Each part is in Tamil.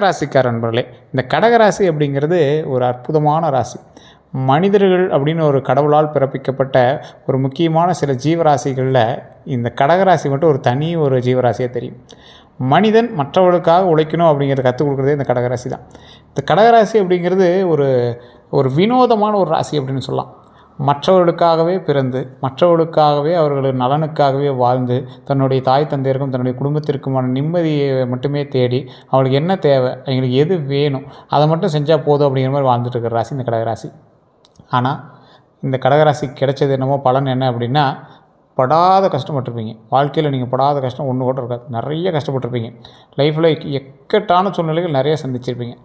ராசிக்கார நண்பர்களே, இந்த கடகராசி அப்படிங்கிறது ஒரு அற்புதமான ராசி. மனிதர்கள் அப்படின்னு ஒரு கடவுளால் பிறப்பிக்கப்பட்ட ஒரு முக்கியமான சில ஜீவராசிகளில் இந்த கடகராசி மட்டும் ஒரு ஜீவராசியாக தெரியும். மனிதன் மற்றவர்களுக்காக உழைக்கணும் அப்படிங்கிறத கற்றுக் கொடுக்குறதே இந்த கடகராசி தான். இந்த கடகராசி அப்படிங்கிறது ஒரு ஒரு வினோதமான ஒரு ராசி அப்படின்னு சொல்லலாம். மற்றவர்களுக்காகவே பிறந்து, மற்றவர்களுக்காகவே அவர்கள் நலனுக்காகவே வாழ்ந்து, தன்னுடைய தாய் தந்தையருக்கும் தன்னுடைய குடும்பத்திற்குமான நிம்மதியை மட்டுமே தேடி, அவங்களுக்கு என்ன தேவை, அவங்களுக்கு எது வேணும், அதை மட்டும் செஞ்சால் போதும் அப்படிங்கிற மாதிரி வாழ்ந்துட்டு இருக்கிற ராசி இந்த கடகராசி. ஆனால் இந்த கடகராசிக்கு கிடைச்சது என்னமோ பலன் என்ன அப்படின்னா, படாத கஷ்டப்பட்டுருப்பீங்க. வாழ்க்கையில் நீங்கள் படாத கஷ்டம் ஒன்று கூட இருக்காது. நிறைய கஷ்டப்பட்டுருப்பீங்க. லைஃப்பில் எக்கட்டான சூழ்நிலைகள் நிறைய சந்திச்சிருப்பீங்க.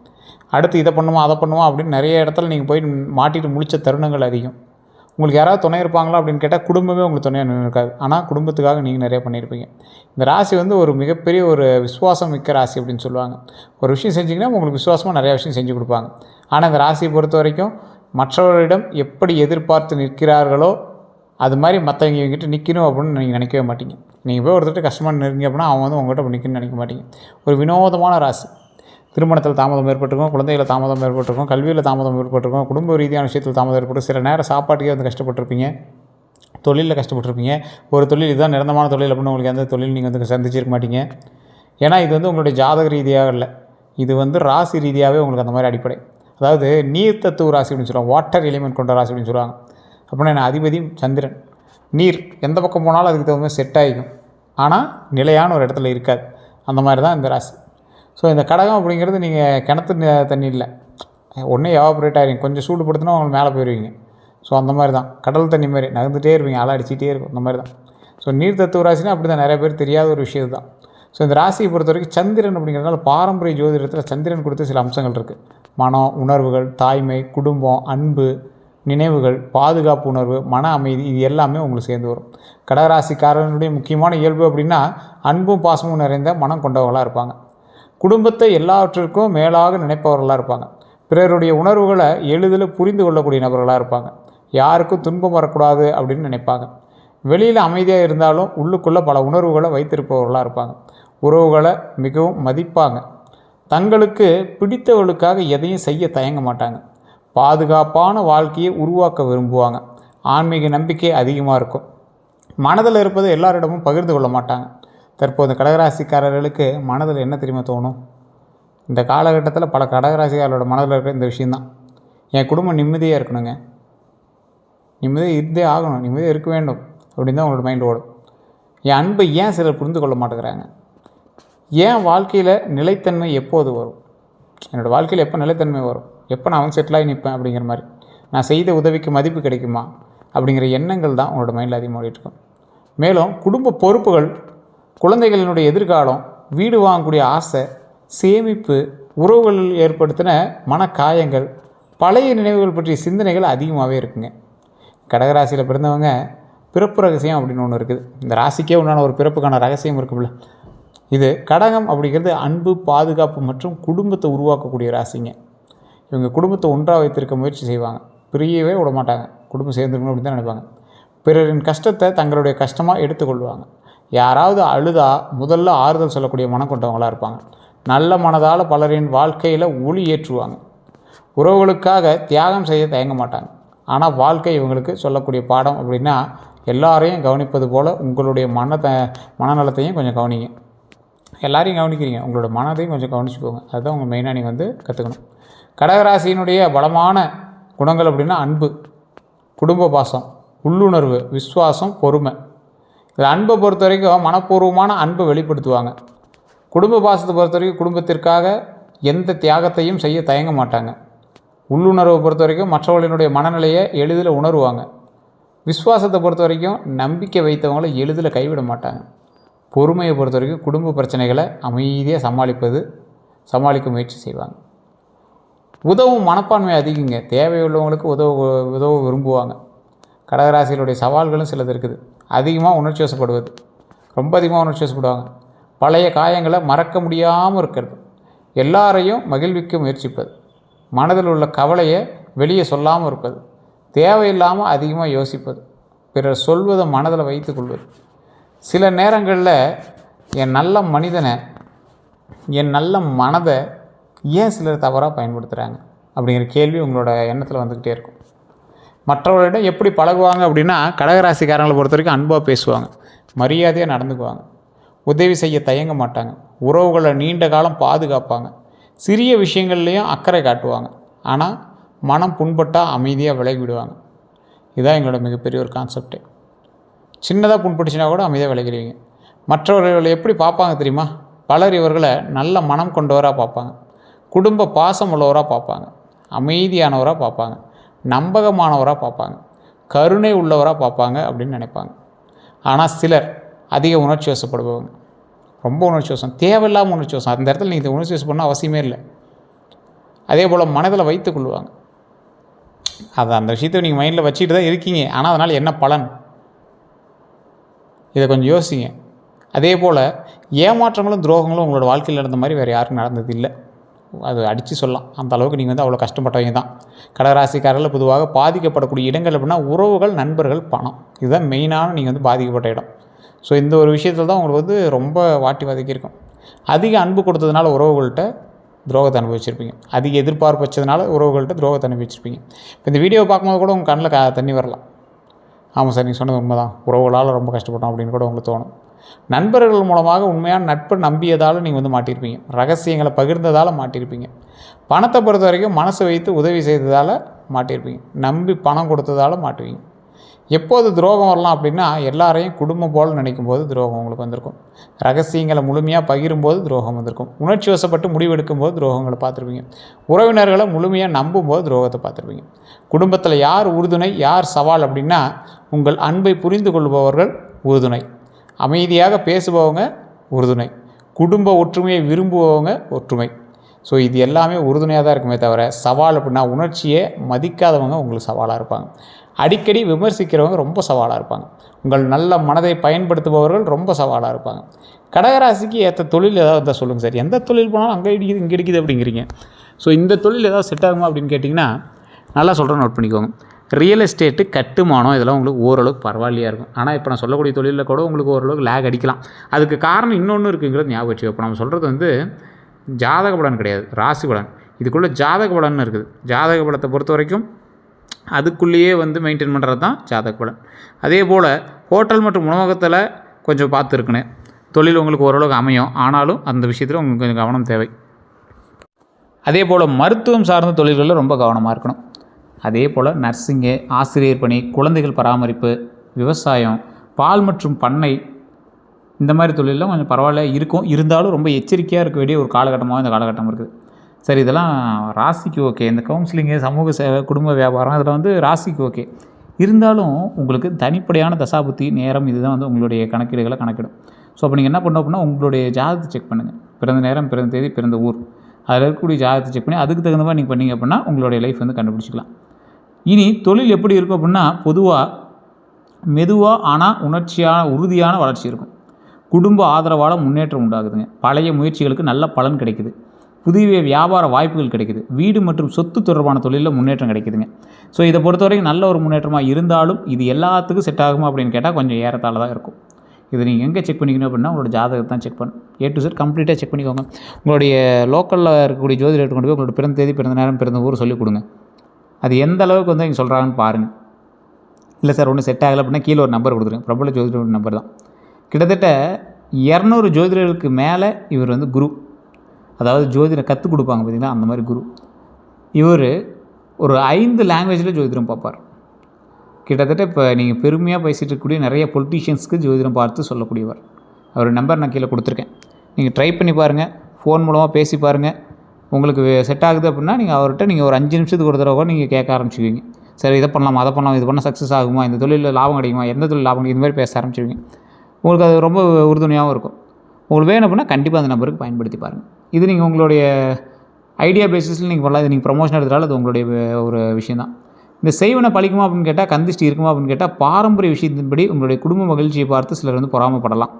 அடுத்து இதை பண்ணுமா அதை பண்ணுமா அப்படின்னு நிறைய இடத்துல நீங்கள் போய் மாட்டிட்டு முழித்த தருணங்கள் அதிகம். உங்களுக்கு யாராவது துணை இருப்பாங்களா அப்படின்னு கேட்டால் குடும்பமே உங்களுக்கு துணையாக நின்று இருக்காது. ஆனால் குடும்பத்துக்காக நீங்கள் நிறைய பண்ணியிருப்பீங்க. இந்த ராசி ஒரு மிகப்பெரிய ஒரு விசுவாசம் மிக்க ராசி அப்படின்னு சொல்லுவாங்க. ஒரு விஷயம் செஞ்சிங்கன்னா உங்களுக்கு விசுவாசமாக நிறையா விஷயம் செஞ்சு கொடுப்பாங்க. ஆனால் இந்த ராசியை பொறுத்த வரைக்கும் மற்றவர்களிடம் எப்படி எதிர்பார்த்து நிற்கிறார்களோ அது மாதிரி மற்றவங்க இவங்ககிட்ட நிற்கணும் அப்படின்னு நீங்கள் நினைக்கவே மாட்டீங்க. நீங்கள் போய் ஒருத்தர் கஷ்டமாக நிற்கிங்க அப்படின்னா அவங்க உங்கள்கிட்ட நிற்கணும்னு நினைக்க மாட்டீங்க. ஒரு வினோதமான ராசி. திருமணத்தில் தாமதம் ஏற்பட்டிருக்கும், குழந்தைகளை தாமதம் ஏற்பட்டிருக்கும், கல்வியில் தாமதம் ஏற்பட்டிருக்கும், குடும்ப ரீதியான விஷயத்தில் தாமதம் ஏற்பட்டு சில நேரம் சாப்பாட்டுக்கே கஷ்டப்பட்டிருப்பீங்க, தொழிலில் கஷ்டப்பட்டிருப்பீங்க. ஒரு தொழில் இதுதான் நிரந்தரமான தொழில் அப்படின்னு உங்களுக்கு எந்த தொழில் நீங்கள் சந்திச்சிருக்க மாட்டீங்க. ஏன்னா இது உங்களுடைய ஜாதக ரீதியாக இல்லை, இது ராசி ரீதியாகவே உங்களுக்கு அந்த மாதிரி அடிப்படை. அதாவது நீர் தத்துவ ராசி அப்படின்னு சொல்லுவாங்க, வாட்டர் எலிமெண்ட் கொண்ட ராசி அப்படின்னு சொல்லுவாங்க. அப்படின்னா என்ன, அதிபதி சந்திரன். நீர் எந்த பக்கம் போனாலும் அதுக்கு தகுந்த மாதிரி செட் ஆகிக்கும், ஆனால் நிலையான ஒரு இடத்துல இருக்காது. அந்த மாதிரி தான் இந்த ராசி. ஸோ இந்த கடகம் அப்படிங்கிறது நீங்கள் கிணத்து தண்ணி இல்லை, ஒன்றே எவாப்ரேட் ஆகிருங்க, கொஞ்சம் சூடுபடுத்தினா அவங்க மேலே போயிடுவீங்க. ஸோ அந்த மாதிரி தான் கடல் தண்ணி மாதிரி நகர்ந்துகிட்டே இருப்பீங்க, அலை அடிச்சிட்டே இருக்கும். அந்த மாதிரி தான். ஸோ நீர் தத்துவ ராசினா அப்படி தான், நிறைய பேர் தெரியாத ஒரு விஷயம் தான். ஸோ இந்த ராசியை பொறுத்த வரைக்கும் சந்திரன் அப்படிங்கிறதுனால பாரம்பரிய ஜோதிடத்தில் சந்திரன் கொடுத்த சில அம்சங்கள் இருக்குது. மனம், உணர்வுகள், தாய்மை, குடும்பம், அன்பு, நினைவுகள், பாதுகாப்பு உணர்வு, மன அமைதி, இது எல்லாமே உங்களுக்கு சேர்ந்து வரும். கடகராசிக்காரனுடைய முக்கியமான இயல்பு அப்படின்னா அன்பும் பாசமும் நிறைந்த மனம் கொண்டவர்களாக இருப்பாங்க. குடும்பத்தை எல்லாவற்றிற்கும் மேலாக நினைப்பவர்களாக இருப்பாங்க. பிறருடைய உணர்வுகளை எளிதில் புரிந்து கொள்ளக்கூடிய நபர்களாக இருப்பாங்க. யாருக்கும் துன்பம் வரக்கூடாது அப்படின்னு நினைப்பாங்க. வெளியில் அமைதியாக இருந்தாலும் உள்ளுக்குள்ளே பல உணர்வுகளை வைத்திருப்பவர்களாக இருப்பாங்க. உறவுகளை மிகவும் மதிப்பாங்க. தங்களுக்கு பிடித்தவர்களுக்காக எதையும் செய்ய தயங்க மாட்டாங்க. பாதுகாப்பான வாழ்க்கையை உருவாக்க விரும்புவாங்க. ஆன்மீக நம்பிக்கை அதிகமாக இருக்கும். மனதில் இருப்பதை எல்லாரிடமும் பகிர்ந்து கொள்ள மாட்டாங்க. தற்போது கடகராசிக்காரர்களுக்கு மனதில் என்ன தெரியுமா தோணும்? இந்த காலகட்டத்தில் பல கடகராசிக்காரர்களோட மனதில் இருக்கிற இந்த விஷயந்தான், என் குடும்பம் நிம்மதியாக இருக்கணுங்க, நிம்மதியாக இருந்தே ஆகணும், நிம்மதியாக இருக்க வேண்டும் அப்படின்னு தான் உங்களோட மைண்ட் ஓடும். என் அன்பை ஏன் சிலர் புரிந்து கொள்ள மாட்டேங்கிறாங்க? ஏன் வாழ்க்கையில் நிலைத்தன்மை எப்போது வரும்? என்னோடய வாழ்க்கையில் எப்போ நிலைத்தன்மை வரும்? எப்போ நான் செட்டிலாகி நிற்பேன் அப்படிங்கிற மாதிரி, நான் செய்த உதவிக்கு மதிப்பு கிடைக்குமா அப்படிங்கிற எண்ணங்கள் தான் உங்களோட மைண்டில் அதிகமாக ஓடிட்டுருக்கும். மேலும் குடும்ப பொறுப்புகள், குழந்தைகளினுடைய எதிர்காலம், வீடு வாங்கக்கூடிய ஆசை, சேமிப்பு, உறவுகளில் ஏற்படுத்தின மனக்காயங்கள், பழைய நினைவுகள் பற்றிய சிந்தனைகள் அதிகமாகவே இருக்குங்க. கடகராசியில் பிறந்தவங்க பிறப்பு ரகசியம் அப்படின்னு ஒன்று இருக்குது. இந்த ராசிக்கே உண்டான ஒரு பிறப்புக்கான ரகசியம் இருக்குல்ல, இது கடகம் அப்படிங்கிறது அன்பு, பாதுகாப்பு மற்றும் குடும்பத்தை உருவாக்கக்கூடிய ராசிங்க. இவங்க குடும்பத்தை ஒன்றாக வைத்திருக்க முயற்சி செய்வாங்க, பிரியவே விட மாட்டாங்க, குடும்பம் சேர்ந்துருக்கணும் அப்படின்னு தான் நினைப்பாங்க. பிறரின் கஷ்டத்தை தங்களுடைய கஷ்டமாக எடுத்துக்கொள்வாங்க. யாராவது அழுதா முதல்ல ஆறுதல் சொல்லக்கூடிய மனம் கொண்டவங்களாக இருப்பாங்க. நல்ல மனதால் பலரின் வாழ்க்கையில் ஒளி ஏற்றுவாங்க. உறவுகளுக்காக தியாகம் செய்ய தயங்க மாட்டாங்க. ஆனால் வாழ்க்கை இவங்களுக்கு சொல்லக்கூடிய பாடம் அப்படின்னா, எல்லாரையும் கவனிப்பது போல் உங்களுடைய மனநலத்தையும் கொஞ்சம் கவனிங்க. எல்லாரையும் கவனிக்கிறீங்க, உங்களோட மனதையும் கொஞ்சம் கவனிச்சுக்கோங்க. அதுதான் உங்கள் மெயினாக நீங்கள் கற்றுக்கணும். கடகராசியினுடைய பலமான குணங்கள் அப்படின்னா அன்பு, குடும்ப பாசம், உள்ளுணர்வு, விசுவாசம், பொறுமை. இது அன்பை பொறுத்த வரைக்கும் மனப்பூர்வமான அன்பை வெளிப்படுத்துவாங்க. குடும்ப பாசத்தை பொறுத்த வரைக்கும் குடும்பத்திற்காக எந்த தியாகத்தையும் செய்ய தயங்க மாட்டாங்க. உள்ளுணர்வை பொறுத்த வரைக்கும் மற்றவர்களினுடைய மனநிலையை எளிதில் உணருவாங்க. விசுவாசத்தை பொறுத்த வரைக்கும் நம்பிக்கை வைத்தவங்களை எளிதில் கைவிட மாட்டாங்க. பொறுமையை பொறுத்த வரைக்கும் குடும்ப பிரச்சனைகளை அமைதியாக சமாளிக்க முயற்சி செய்வாங்க. உதவும் மனப்பான்மை அதிகங்க. தேவையுள்ளவங்களுக்கு உதவ விரும்புவாங்க. கடகராசிகளுடைய சவால்களும் சிலது இருக்குது. அதிகமாக உணர்ச்சி வசப்படுவது, ரொம்ப அதிகமாக உணர்ச்சி வசப்படுவாங்க. பழைய காயங்களை மறக்க முடியாமல் இருக்கிறது, எல்லாரையும் மகிழ்விக்க முயற்சிப்பது, மனதில் உள்ள கவலையை வெளியே சொல்லாமல் இருப்பது, தேவையில்லாமல் அதிகமாக யோசிப்பது, பிறர் சொல்வதை மனதில் வைத்து கொள்வது. சில நேரங்களில் என் நல்ல மனிதனை, என் நல்ல மனதை ஏன் சிலர் தவறாக பயன்படுத்துகிறாங்க அப்படிங்கிற கேள்வி உங்களோட எண்ணத்தில் வந்துக்கிட்டே இருக்கும். மற்றவர்களிடம் எப்படி பழகுவாங்க அப்படின்னா, கடகராசிக்காரங்களை பொறுத்த வரைக்கும் அன்பாக பேசுவாங்க, மரியாதையாக நடந்துக்குவாங்க, உதவி செய்ய தயங்க மாட்டாங்க, உறவுகளை நீண்ட காலம் பாதுகாப்பாங்க, சிறிய விஷயங்கள்லேயும் அக்கறை காட்டுவாங்க. ஆனால் மனம் புண்பட்டால் அமைதியாக விலகிவிடுவாங்க. இதுதான் எங்களோட மிகப்பெரிய ஒரு கான்செப்டே. சின்னதாக புண்பட்டுச்சுன்னா கூட அமைதியாக விலகிடுவீங்க. மற்றவர்களை எப்படி பார்ப்பாங்க தெரியுமா? பலர் இவர்களை நல்ல மனம் கொண்டவராக பார்ப்பாங்க, குடும்ப பாசம் உள்ளவராக பார்ப்பாங்க, அமைதியானவராக பார்ப்பாங்க, நம்பகமானவராக பார்ப்பாங்க, கருணை உள்ளவராக பார்ப்பாங்க அப்படின்னு நினைப்பாங்க. ஆனால் சிலர் அதிக உணர்ச்சி வசப்படுபவங்க, ரொம்ப உணர்ச்சி வசம், தேவையில்லாமல் உணர்ச்சி வசம். அந்த இடத்துல நீங்கள் உணர்ச்சி வசம் பண்ணால் அவசியமே இல்லை. அதே போல் மனதில் வைத்து கொள்வாங்க. அதை அந்த விஷயத்தை நீங்கள் மைண்டில் வச்சுக்கிட்டு தான் இருக்கீங்க. ஆனால் அதனால் என்ன பலன்? இதை கொஞ்சம் யோசிங்க. அதே போல் ஏமாற்றங்களும் துரோகங்களும் உங்களோட வாழ்க்கையில் நடந்த மாதிரி வேறு யாருக்கும் நடந்தது இல்லை. அது அடித்து சொல்லலாம். அந்த அளவுக்கு நீங்கள் வந்து அவ்வளோ கஷ்டப்பட்டவங்க தான். கடகராசிக்காரர்கள் பொதுவாக பாதிக்கப்படக்கூடிய இடங்கள் அப்படின்னா உறவுகள், நண்பர்கள், பணம். இதுதான் மெயினான நீங்கள் வந்து பாதிக்கப்பட்ட இடம். ஸோ இந்த ஒரு விஷயத்தில் தான் உங்களுக்கு வந்து ரொம்ப வாட்டி வதக்கியிருக்கும். அதிக அன்பு கொடுத்ததுனால உறவுகள்கிட்ட துரோகத்தை அனுபவிச்சிருப்பீங்க. அதிக எதிர்பார்ப்பு வச்சதுனால உறவுகள்கிட்ட துரோகத்தை அனுபவிச்சிருப்பீங்க. இப்போ இந்த வீடியோவை பார்க்கும்போது கூட உங்கள் கண்ணில் தண்ணி வரலாம். ஆமாம் சார், நீங்கள் சொன்னது உண்மை தான், உறவுகளால் ரொம்ப கஷ்டப்பட்டோம் அப்படின்னு கூட உங்களுக்கு தோணும். நண்பர்கள் மூலமாக உண்மையான நட்பை நம்பியதால் நீங்கள் வந்து மாட்டியிருப்பீங்க, ரகசியங்களை பகிர்ந்ததால் மாட்டியிருப்பீங்க. பணத்தை பொறுத்த வரைக்கும் மனசை வைத்து உதவி செய்ததால் மாட்டியிருப்பீங்க, நம்பி பணம் கொடுத்ததால் மாட்டுவீங்க. எப்போது துரோகம் வரலாம் அப்படின்னா, எல்லாரையும் குடும்பம் போல் நினைக்கும் போது துரோகம் உங்களுக்கு வந்திருக்கும். ரகசியங்களை முழுமையாக பகிரும்போது துரோகம் வந்திருக்கும். உணர்ச்சி வசப்பட்டு முடிவெடுக்கும் போது துரோகங்களை பார்த்துருப்பீங்க. உறவினர்களை முழுமையாக நம்பும்போது துரோகத்தை பார்த்துருப்பீங்க. குடும்பத்தில் யார் உறுதுணை, யார் சவால் அப்படின்னா, உங்கள் அன்பை புரிந்து கொள்பவர்கள் உறுதுணை, அமைதியாக பேசுபவங்க உறுதுணை, குடும்ப ஒற்றுமையை விரும்புபவங்க ஒற்றுமை. ஸோ இது எல்லாமே உறுதுணையாக தான் இருக்குமே தவிர, சவால் அப்படின்னா உணர்ச்சியை மதிக்காதவங்க உங்களுக்கு சவாலாக இருப்பாங்க. அடிக்கடி விமர்சிக்கிறவங்க ரொம்ப சவாலாக இருப்பாங்க. உங்கள் நல்ல மனதை பயன்படுத்துபவர்கள் ரொம்ப சவாலாக இருப்பாங்க. கடகராசிக்கு ஏற்ற தொழில் ஏதாவது இருந்தால் சொல்லுங்கள் சார். எந்த தொழில் போனாலும் அங்கே இடிக்குது இங்கே இடிக்குது அப்படிங்கிறீங்க. ஸோ இந்த தொழில் ஏதாவது செட் ஆகுமா அப்படின்னு கேட்டிங்கன்னா, நல்லா சொல்கிறேன், நோட் பண்ணிக்கோங்க. ரியல் எஸ்டேட்டு, கட்டுமானம், இதெல்லாம் உங்களுக்கு ஓரளவுக்கு பரவாயில்லையாக இருக்கும். ஆனால் இப்போ நான் சொல்லக்கூடிய தொழிலில் கூட உங்களுக்கு ஓரளவுக்கு லேக் அடிக்கலாம். அதுக்கு காரணம் இன்னொன்று இருக்குங்கிறது ஞாபகம் வச்சுக்கோ. இப்போ நம்ம சொல்கிறது வந்து ஜாதக பலன் கிடையாது, ராசி பலன். இதுக்குள்ளே ஜாதக பலன் இருக்குது. ஜாதக பலத்தை பொறுத்த வரைக்கும் அதுக்குள்ளேயே வந்து மெயின்டைன் பண்ணுறது தான் ஜாதக பலன். அதே போல் ஹோட்டல் மற்றும் உணவகத்தில் கொஞ்சம் பார்த்துருக்குன்னு தொழில் உங்களுக்கு ஓரளவுக்கு அமையும். ஆனாலும் அந்த விஷயத்தில் உங்களுக்கு கொஞ்சம் கவனம் தேவை. அதே போல் மருத்துவம் சார்ந்த தொழில்களில் ரொம்ப கவனமாக இருக்கணும். அதே போல் நர்சிங்கு, ஆசிரியர் பணி, குழந்தைகள் பராமரிப்பு, விவசாயம், பால் மற்றும் பண்ணை, இந்த மாதிரி தொழிலெலாம் கொஞ்சம் பரவாயில்ல இருக்கும். இருந்தாலும் ரொம்ப எச்சரிக்கையாக இருக்க வேண்டிய ஒரு காலகட்டமாக இந்த காலகட்டம் இருக்குது. சரி, இதெல்லாம் ராசிக்கு ஓகே. இந்த கவுன்சிலிங்கு, சமூக சேவை, குடும்ப வியாபாரம், இதில் வந்து ராசிக்கு ஓகே. இருந்தாலும் உங்களுக்கு தனிப்படையான தசாபுத்தி, நேரம், இதுதான் வந்து உங்களுடைய கணக்கீடுகளை கணக்கிடும். ஸோ அப்போ நீங்கள் என்ன பண்ணணும் அப்படின்னா, உங்களுடைய ஜாதகத்தை செக் பண்ணுங்கள். பிறந்த நேரம், பிறந்த தேதி, பிறந்த ஊர், அதில் இருக்கக்கூடிய ஜாதகத்தை செக் பண்ணி அதுக்கு தகுந்த மாதிரி நீங்கள் பண்ணிங்க அப்படின்னா உங்களுடைய லைஃப் வந்து கண்டுபிடிச்சிக்கலாம். இனி தொழில் எப்படி இருக்கும் அப்படின்னா, பொதுவாக மெதுவாக ஆனால் உணர்ச்சியான உறுதியான வளர்ச்சி இருக்கும். குடும்ப ஆதரவால் முன்னேற்றம் உண்டாகுதுங்க. பழைய முயற்சிகளுக்கு நல்ல பலன் கிடைக்குது. புதிய வியாபார வாய்ப்புகள் கிடைக்குது. வீடு மற்றும் சொத்து தொடர்பான தொழிலில் முன்னேற்றம் கிடைக்குதுங்க. ஸோ இதை பொறுத்த வரைக்கும் நல்ல ஒரு முன்னேற்றமாக இருந்தாலும் இது எல்லாத்துக்கும் செட் ஆகுமா அப்படின்னு கேட்டால் கொஞ்சம் ஏறத்தாழ தான் இருக்கும். இது நீங்கள் எங்கே செக் பண்ணிக்கணும் அப்படின்னா, உங்களோட ஜாதகத்தை தான் செக் பண்ணணும். A to Z கம்ப்ளீட்டாக செக் பண்ணிக்கோங்க. உங்களுடைய லோக்கலில் இருக்கக்கூடிய ஜோதிடர் கொண்டு போய் உங்களோட பிறந்த தேதி, பிறந்த நேரம், பிறந்த ஊர் சொல்லிக் கொடுங்க. அது எந்த அளவுக்கு வந்து நீங்கள் சொல்கிறாங்கன்னு பாருங்கள். இல்லை சார் ஒன்றும் செட் ஆகலை அப்படின்னா கீழே ஒரு நம்பர் கொடுத்துருங்க. பிரபல ஜோதிடர் நம்பர் தான். கிட்டத்தட்ட 200 ஜோதிடர்களுக்கு மேலே இவர் வந்து குரு, அதாவது ஜோதிடம் கற்றுக் கொடுப்பாங்க பார்த்திங்களா, அந்த மாதிரி குரு. இவர் ஒரு 5 லாங்குவேஜில் ஜோதிடம் பார்ப்பார். கிட்டத்தட்ட இப்போ நீங்கள் பெருமையாக பேசிகிட்டு இருக்கக்கூடிய நிறைய பொலிட்டீஷியன்ஸ்க்கு ஜோதிடம் பார்த்து சொல்லக்கூடியவர். அவர் நம்பர் நான் கீழே கொடுத்துருக்கேன். நீங்கள் ட்ரை பண்ணி பாருங்கள், ஃபோன் மூலமாக பேசி பாருங்கள். உங்களுக்கு செட் ஆகுது அப்படின்னா நீங்கள் அவர்கிட்ட நீங்கள் ஒரு 5 நிமிஷத்துக்கு ஒரு தடவை கூட நீங்கள் கேட்க ஆரம்பிச்சுக்குவீங்க. சரி, இதை பண்ணலாம், அதை பண்ணலாம், இது பண்ணால் சக்ஸஸ் ஆகுமா, இந்த தொழிலில் லாபம் கிடைக்குமா, எந்த தொழில் லாபம் கிடைக்கும், இந்த மாதிரி பேச ஆரம்பிச்சுவீங்க. உங்களுக்கு அது ரொம்ப உறுதுணையாகவும் இருக்கும். உங்களுக்கு வேணும் அப்படின்னா கண்டிப்பாக அந்த நம்பருக்கு பயன்படுத்தி பாருங்கள். இது நீங்கள் உங்களுடைய ஐடியா பேசிஸில் நீங்கள் பண்ணலாம். இது நீங்கள் ப்ரொமோஷன் எடுத்தாலும் அது உங்களுடைய ஒரு விஷயந்தான். இந்த செய்வனை பழிக்குமா அப்படின்னு கேட்டால், கந்திஷ்டி இருக்குமா அப்படின்னு கேட்டால், பாரம்பரிய விஷயத்தின்படி உங்களுடைய குடும்ப மகிழ்ச்சியை பார்த்து சிலர் வந்து பொறாமப்படலாம்.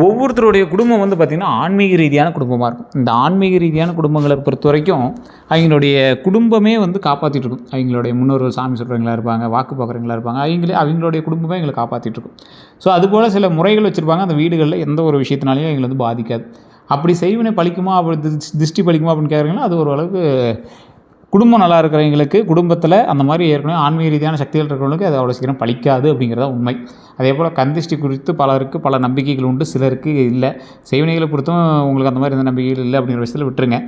ஒவ்வொருத்தருடைய குடும்பம் வந்து பார்த்திங்கன்னா ஆன்மீக ரீதியான குடும்பமாக இருக்கும். இந்த ஆன்மீக ரீதியான குடும்பங்களை பொறுத்த வரைக்கும் அவங்களுடைய குடும்பமே வந்து காப்பாற்றிட்டு இருக்கும். அவங்களுடைய முன்னோர்கள் சாமி சொல்கிறவங்களா இருப்பாங்க, வாக்கு பார்க்குறவங்களா இருப்பாங்க, அவங்களுடைய குடும்பமே எங்களை காப்பாற்றிட்டு இருக்கும். ஸோ அதுபோல் சில முறைகள் வச்சுருப்பாங்க. அந்த வீடுகளில் எந்த ஒரு விஷயத்தினாலையும் எங்களை வந்து பாதிக்காது. அப்படி செய்வினை பலிக்குமா, அப்படி திருஷ்டி பலிக்குமா அப்படின்னு கேட்குறீங்களா, அது ஓரளவுக்கு குடும்பம் நல்லா இருக்கிறவங்களுக்கு, குடும்பத்தில் அந்த மாதிரி ஏற்கனவே ஆன்மீக ரீதியான சக்திகள் இருக்கிறவங்களுக்கு அது அவ்வளோ சீக்கிரம் பலிக்காது அப்படிங்கிறத உண்மை. அதே போல் கந்திஷ்டி குறித்து பலருக்கு பல நம்பிக்கைகள் உண்டு, சிலருக்கு இல்லை. செய்வினைகளை பொறுத்தும் உங்களுக்கு அந்த மாதிரி எந்த நம்பிக்கைகள் இல்லை அப்படிங்கிற விஷயத்தில் விட்டுருங்க.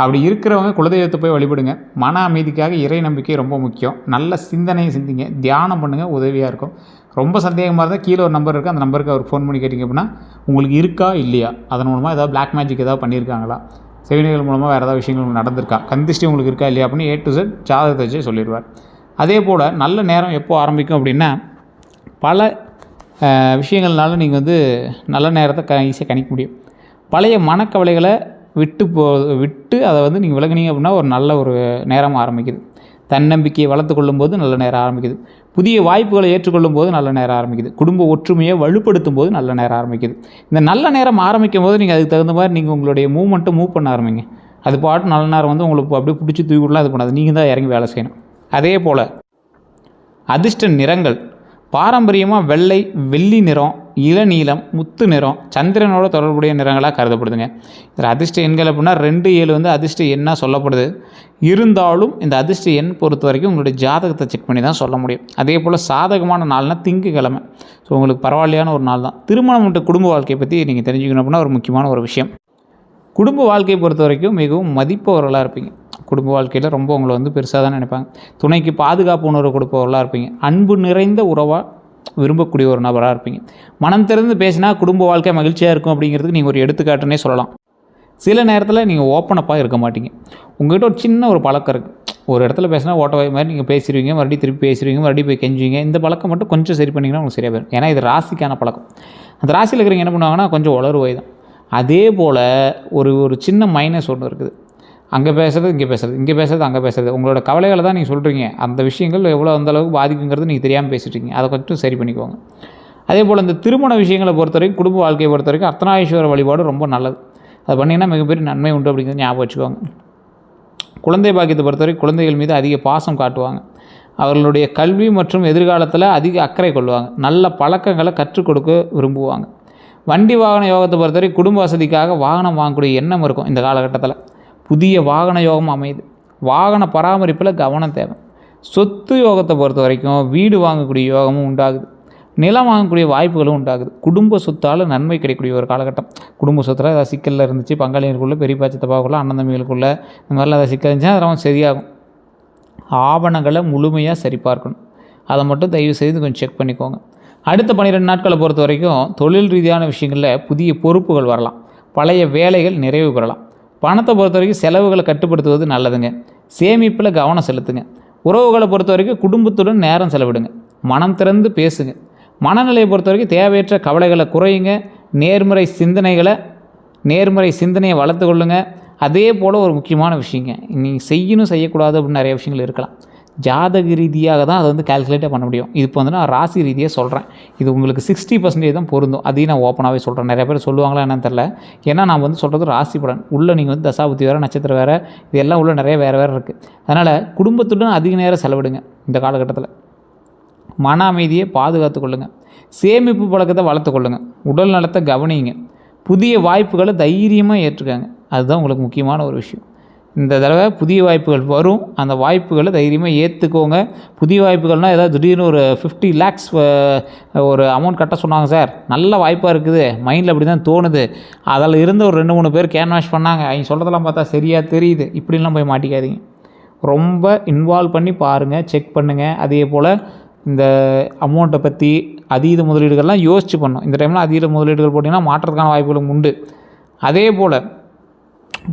அப்படி இருக்கிறவங்க குலதெய்வத்தை போய் வழிபடுங்க. மன அமைதிக்காக இறை நம்பிக்கை ரொம்ப முக்கியம். நல்ல சிந்தனையை சிந்திங்க, தியானம் பண்ணுங்கள், உதவியாக இருக்கும். ரொம்ப சந்தேகமாக இருந்தால் கீழே ஒரு நம்பர் இருக்குது, அந்த நம்பருக்கு அவருக்கு ஃபோன் பண்ணி கேட்டிங்க அப்படின்னா உங்களுக்கு இருக்கா இல்லையா, அதன் மூலமாக ஏதாவது பிளாக் மேஜிக் ஏதாவது பண்ணியிருக்காங்களா, செய்வினைகள் மூலமாக வேறு ஏதாவது விஷயங்கள் நடந்திருக்கா, கந்திஷ்டி உங்களுக்கு இருக்கா இல்லையா அப்படின்னு A to Z ஜாதகத்தை வச்சு சொல்லிடுவார். அதே போல் நல்ல நேரம் எப்போ ஆரம்பிக்கும் அப்படின்னா, பல விஷயங்கள்னால நீங்கள் நல்ல நேரத்தை ஈஸியாக கணிக்க முடியும். பழைய மனக்கவலைகளை விட்டு அதை நீங்கள் விலகுனீங்க அப்படின்னா ஒரு நல்ல ஒரு நேரம் ஆரம்பிக்குது. தன்னம்பிக்கையை வளர்த்து கொள்ளும்போது நல்ல நேரம் ஆரம்பிக்குது. புதிய வாய்ப்புகளை ஏற்றுக்கொள்ளும் போது நல்ல நேரம் ஆரம்பிக்குது. குடும்ப ஒற்றுமையை வலுப்படுத்தும் போது நல்ல நேரம் ஆரம்பிக்குது. இந்த நல்ல நேரம் ஆரம்பிக்கும் போது நீங்கள் அதுக்கு தகுந்த மாதிரி நீங்கள் உங்களுடைய மூவ்மெண்ட்டை மூவ் பண்ண ஆரம்பிங்க. அது பாட்டு நல்ல நேரம் உங்களுக்கு அப்படியே பிடிச்சி தூக்கிவிடலாம், இது பண்ணாது, நீங்கள் தான் இறங்கி வேலை செய்யணும். அதே போல் அதிர்ஷ்ட நிறங்கள் பாரம்பரியமாக வெள்ளை, வெள்ளி நிறம், இளநீலம், முத்து நிறம், சந்திரனோட தொடர்புடைய நிறங்களாக கருதப்படுதுங்க. இதில் அதிர்ஷ்ட எண்கள் அப்படின்னா 2, 7 அதிர்ஷ்ட எண்ணாக சொல்லப்படுது. இருந்தாலும் இந்த அதிர்ஷ்ட எண் பொறுத்த வரைக்கும் உங்களுடைய ஜாதகத்தை செக் பண்ணி தான் சொல்ல முடியும். அதே போல் சாதகமான நாள்னால் திங்கக்கிழமை. ஸோ உங்களுக்கு பரவாயில்லையான ஒரு நாள் தான். திருமணம் மற்றும் குடும்ப வாழ்க்கையை பற்றி நீங்கள் தெரிஞ்சுக்கணும் அப்படின்னா ஒரு முக்கியமான ஒரு விஷயம். குடும்ப வாழ்க்கையை பொறுத்த வரைக்கும் மிகவும் மதிப்பவர்களாக இருப்பீங்க. குடும்ப வாழ்க்கையில் ரொம்ப உங்களை பெருசாக தான் நினைப்பாங்க. துணைக்கு பாதுகாப்பு உணர்வு கொடுப்பவர்களாக இருப்பீங்க. அன்பு நிறைந்த உறவாக விரும்பக்கூடிய ஒரு நபராக இருப்பீங்க. மனம் திறந்து பேசினா குடும்ப வாழ்க்கை மகிழ்ச்சியாக இருக்கும் அப்படிங்கிறதுக்கு நீங்கள் ஒரு எடுத்துக்காட்டுன்னே சொல்லலாம். சில நேரத்தில் நீங்கள் ஓப்பனப்பாக இருக்க மாட்டீங்க. உங்கள்கிட்ட ஒரு சின்ன ஒரு பழக்கம் இருக்குது. ஒரு இடத்துல பேசினா ஓட்டவாய் மாதிரி நீங்கள் பேசிடுவீங்க, மறுபடியும் திருப்பி பேசுவீங்க, மறுபடியும் போய் கெஞ்சுவீங்க. இந்த பழக்கம் மட்டும் கொஞ்சம் சரி பண்ணிங்கன்னா உங்களுக்கு சரியாக போயிடும். ஏன்னா இது ராசிக்கான பழக்கம். அந்த ராசியில் இருக்கிறவங்க என்ன பண்ணுவாங்கன்னா கொஞ்சம் உளறுவாய் தான். அதே போல் ஒரு சின்ன மைனஸ் ஒன்று இருக்குது. அங்கே பேசுகிறது, இங்கே பேசுகிறது, இங்கே பேசுகிறது, அங்கே பேசுகிறது. உங்களோட கவலைகளை தான் நீங்கள் சொல்கிறீங்க. அந்த விஷயங்கள் எவ்வளோ அந்தளவுக்கு பாதிக்குங்கிறது நீங்கள் தெரியாமல் பேசிட்டீங்க. அதை கொஞ்சம் சரி பண்ணிக்கோங்க. அதே போல் இந்த திருமண விஷயங்களை பொறுத்த வரைக்கும், குடும்ப வாழ்க்கையை பொறுத்த வரைக்கும் அர்த்தநாரீஸ்வரர் வழிபாடு ரொம்ப நல்லது. அது பண்ணிங்கன்னா மிகப்பெரிய நன்மை உண்டு அப்படிங்கிறது ஞாபகம் வச்சுக்கோங்க. குழந்தை பாக்கியத்தை பொறுத்த வரைக்கும் குழந்தைகள் மீது அதிக பாசம் காட்டுவாங்க. அவர்களுடைய கல்வி மற்றும் எதிர்காலத்தில் அதிக அக்கறை கொள்வாங்க. நல்ல பழக்கங்களை கற்றுக் கொடுக்க விரும்புவாங்க. வண்டி வாகன யோகத்தை பொறுத்தவரை குடும்ப வசதிக்காக வாகனம் வாங்கக்கூடிய எண்ணம் இருக்கும். இந்த காலகட்டத்தில் புதிய வாகன யோகம் அமையுது. வாகன பராமரிப்பில் கவனம் தேவை. சொத்து யோகத்தை பொறுத்த வரைக்கும் வீடு வாங்கக்கூடிய யோகமும் உண்டாகுது. நிலம் வாங்கக்கூடிய வாய்ப்புகளும் உண்டாகுது. குடும்ப சொத்தால் நன்மை கிடைக்கக்கூடிய ஒரு காலகட்டம். குடும்ப சொத்தில் ஏதாவது சிக்கலில் இருந்துச்சு, பங்காளிகளுக்குள்ளே, பெரியப்பா சித்தப்பாவுக்குள்ளே, அண்ணன் தம்பிகளுக்குள்ளே இந்த மாதிரிலாம் ஏதாவது சிக்கல் இருந்துச்சுன்னா அதெல்லாம் சரியாகும். ஆவணங்களை முழுமையாக சரிபார்க்கணும். அதை மட்டும் தயவு செய்து கொஞ்சம் செக் பண்ணிக்கோங்க. அடுத்த 12 நாட்களை பொறுத்த வரைக்கும் தொழில் ரீதியான விஷயங்களில் புதிய பொறுப்புகள் வரலாம். பழைய வேலைகள் நிறைவு பெறலாம். பணத்தை பொறுத்த வரைக்கும் செலவுகளை கட்டுப்படுத்துவது நல்லதுங்க. சேமிப்பில் கவனம் செலுத்துங்க. உறவுகளை பொறுத்த வரைக்கும் குடும்பத்துடன் நேரம் செலவிடுங்க. மனம் திறந்து பேசுங்க. மனநிலையை பொறுத்த வரைக்கும் தேவையற்ற கவலைகளை குறையுங்க. நேர்மறை சிந்தனையை வளர்த்து கொள்ளுங்க. அதே போல் ஒரு முக்கியமான விஷயங்க, நீங்கள் செய்யணும் செய்யக்கூடாது அப்படின்னு நிறைய விஷயங்கள் இருக்கலாம். ஜாதக ரீதியாக தான் அதை கால்குலேட்டாக பண்ண முடியும். இது இப்போ நான் ராசி ரீதியாக சொல்கிறேன். இது உங்களுக்கு 60% தான் பொருந்தும். அதையும் நான் ஓப்பனாகவே சொல்கிறேன். நிறைய பேர் சொல்லுவாங்களா என்னன்னு தெரில. ஏன்னா நான் சொல்கிறது ராசி பலன். உள்ளே நீங்கள் தசாபுத்தி வேறு, நட்சத்திரம் வேறு, இதெல்லாம் உள்ள நிறைய வேறு இருக்குது. அதனால் குடும்பத்துடன் அதிக நேரம் செலவிடுங்க. இந்த காலகட்டத்தில் மன அமைதியை பாதுகாத்து கொள்ளுங்கள். சேமிப்பு பழக்கத்தை வளர்த்து கொள்ளுங்கள். உடல் நலத்தை கவனிங்க. புதிய வாய்ப்புகளை தைரியமாக ஏற்றுக்காங்க. அதுதான் உங்களுக்கு முக்கியமான ஒரு விஷயம். இந்த தடவை புதிய வாய்ப்புகள் வரும். அந்த வாய்ப்புகளை தைரியமாக ஏற்றுக்கோங்க. புதிய வாய்ப்புகள்னால் ஏதாவது திடீர்னு ஒரு 50 lakhs ஒரு அமௌண்ட் கட்ட சொன்னாங்க சார், நல்ல வாய்ப்பாக இருக்குது, மைண்டில் அப்படி தான் தோணுது, அதில் இருந்த ஒரு 2-3 பேர் கேன்வாஷ் பண்ணாங்க, அவங்க சொல்கிறதெல்லாம் பார்த்தா சரியாக தெரியுது, இப்படிலாம் போய் மாட்டிக்காதீங்க. ரொம்ப இன்வால்வ் பண்ணி பாருங்கள், செக் பண்ணுங்கள். அதே போல் இந்த அமௌண்ட்டை பற்றி அதீத முதலீடுகள்லாம் யோசித்து பண்ணணும். இந்த டைமில் அதீத முதலீடுகள் போட்டிங்கன்னா மாற்றத்துக்கான வாய்ப்புகளும் உண்டு. அதே போல்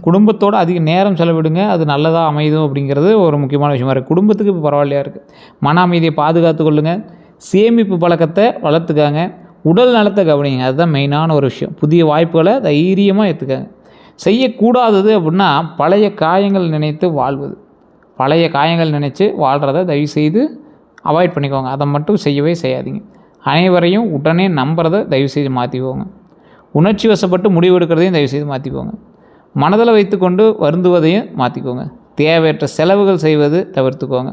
குடும்பத்தோடு அதிக நேரம் செலவிடுங்க. அது நல்லதாக அமைதும் அப்படிங்கிறது ஒரு முக்கியமான விஷயமா இருக்குது. குடும்பத்துக்கு இப்போ பரவாயில்லையா இருக்குது. மன அமைதியை பாதுகாத்து கொள்ளுங்கள். சேமிப்பு பழக்கத்தை வளர்த்துக்காங்க. உடல் நலத்தை கவனிங்க. அதுதான் மெயினான ஒரு விஷயம். புதிய வாய்ப்புகளை தைரியமாக ஏற்றுக்காங்க. செய்யக்கூடாதது அப்படின்னா பழைய காயங்கள் நினைத்து வாழ்வது. பழைய காயங்கள் நினச்சி வாழ்கிறத தயவுசெய்து அவாய்ட் பண்ணிக்கோங்க. அதை மட்டும் செய்யவே செய்யாதீங்க. அனைவரையும் உடனே நம்புறதை தயவுசெய்து மாற்றிக்கோங்க. உணர்ச்சி வசப்பட்டு முடிவெடுக்கிறதையும் தயவுசெய்து மாற்றிக்கோங்க. மனதில் வைத்துக்கொண்டு வருந்துவதையும் மாற்றிக்கோங்க. தேவையற்ற செலவுகள் செய்வது தவிர்த்துக்கோங்க.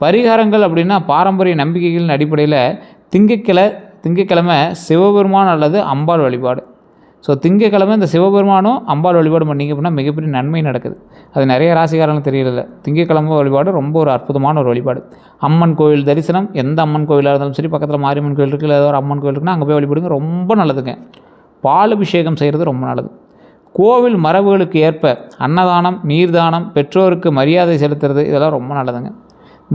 பரிகாரங்கள் அப்படின்னா பாரம்பரிய நம்பிக்கைகளின் அடிப்படையில் திங்கட்கிழமை சிவபெருமான் அல்லது அம்பாள் வழிபாடு, ஸோ திங்கக்கிழமை இந்த சிவபெருமானும் அம்பாள் வழிபாடு பண்ணிங்க அப்படின்னா மிகப்பெரிய நன்மை நடக்குது. அது நிறைய ராசிக்காரங்களும் தெரியல. திங்கக்கிழமை வழிபாடு ரொம்ப ஒரு அற்புதமான ஒரு வழிபாடு. அம்மன் கோயில் தரிசனம், எந்த அம்மன் கோயிலாக இருந்தாலும் சரி, பக்கத்தில் மாரியம்மன் கோயில் இருக்குது, ஏதோ ஒரு அம்மன் கோயில் இருக்குன்னா அங்கே போய் வழிபடுங்க, ரொம்ப நல்லதுங்க. பால் அபிஷேகம் செய்கிறது ரொம்ப நல்லது. கோவில் மரபுகளுக்கு ஏற்ப அன்னதானம், நீர்தானம், பெற்றோருக்கு மரியாதை செலுத்துறது, இதெல்லாம் ரொம்ப நல்லதுங்க.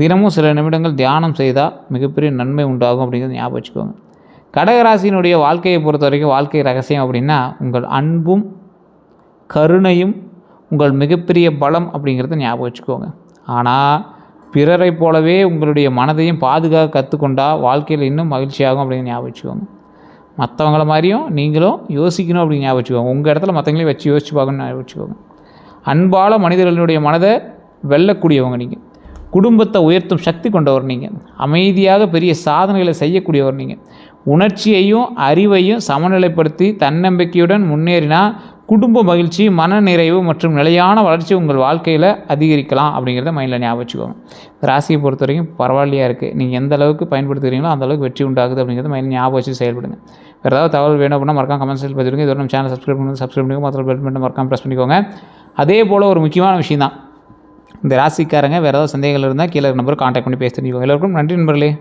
தினமும் சில நிமிடங்கள் தியானம் செய்தால் மிகப்பெரிய நன்மை உண்டாகும் அப்படிங்கிறத ஞாபகம் வச்சுக்கோங்க. கடகராசியினுடைய வாழ்க்கையை பொறுத்த வரைக்கும் வாழ்க்கை ரகசியம் அப்படின்னா உங்கள் அன்பும் கருணையும் உங்கள் மிகப்பெரிய பலம் அப்படிங்கிறத ஞாபகம் வச்சுக்கோங்க. ஆனால் பிறரை போலவே உங்களுடைய மனதையும் பாதுகாக்க கற்றுக்கொண்டா வாழ்க்கையில் இன்னும் மகிழ்ச்சியாகும் அப்படிங்கிற ஞாபகம் வச்சுக்கோங்க. மற்றவங்கள மாதிரியும் நீங்களும் யோசிக்கணும் அப்படின்னு ஞாபகம் வச்சுக்கோங்க. உங்கள் இடத்துல மற்றவங்களையும் வச்சு யோசிச்சு பார்க்கணும்னு ஞாபகம் வச்சுக்கோங்க. அன்பால் மனிதர்களுடைய மனதை வெல்லக்கூடியவங்க நீங்கள். குடும்பத்தை உயர்த்தும் சக்தி கொண்டவர் நீங்கள். அமைதியாக பெரிய சாதனைகளை செய்யக்கூடியவர் நீங்கள். உணர்ச்சியையும் அறிவையும் சமநிலைப்படுத்தி தன்னம்பிக்கையுடன் முன்னேறினால் குடும்ப மகிழ்ச்சி, மன நிறைவு மற்றும் நிலையான வளர்ச்சி உங்கள் வாழ்க்கையில் அதிகரிக்கலாம் அப்படிங்கிறத மைண்டில் ஞாபகம் வச்சுக்கோங்க. ராசியை பொறுத்த வரைக்கும் பரவாயில்லையாக இருக்குது. நீங்கள் எந்த அளவுக்கு பயன்படுத்துகிறீங்களோ அந்த அளவுக்கு வெற்றி உண்டாகுது அப்படிங்கிறத மைண்டில் ஞாபகம் வச்சு செயல்படுங்க. வேறு ஏதாவது தகவல் வேணும் அப்படின்னா மறக்காம கமெண்ட்ஸில் பதிவிடுங்க. இதோட நம்ம சேனல் சப்ஸ்கிரைப் பண்ணுங்க, மற்ற பெல் பட்டனை மறக்காம ப்ரெஸ் பண்ணிக்கோங்க. அதே போல் ஒரு முக்கியமான விஷயம் தான், இந்த ராசிக்காரங்க வேறு ஏதாவது சந்தேகங்கள் இருந்தால் கீழே நம்பர் கான்டாக்ட் பண்ணி பேச தெரிஞ்சுக்கோங்க. எல்லோருக்கும் நன்றி நண்பர்களே.